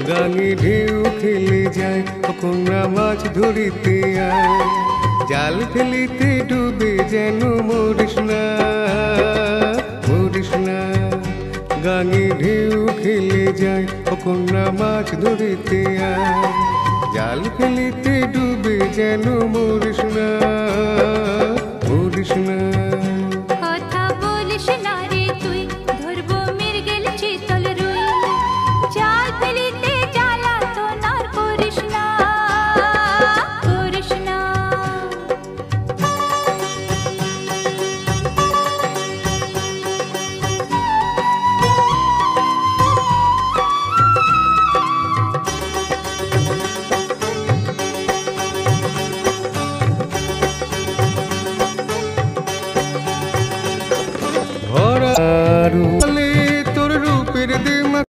গাঙে ঢেউ খেলে যায় কন্যা মাছ ধরিতে আয়, জাল ফেলিতে ডুবে যেন মরিস না, মরিস না। গাঙে ঢেউ খেলে যায় কন্যা মাছ ধরিতে আয়, জাল ফেলিতে ডুবে যেন মরিস না, মরিস না। কথা বলিস না রে তুই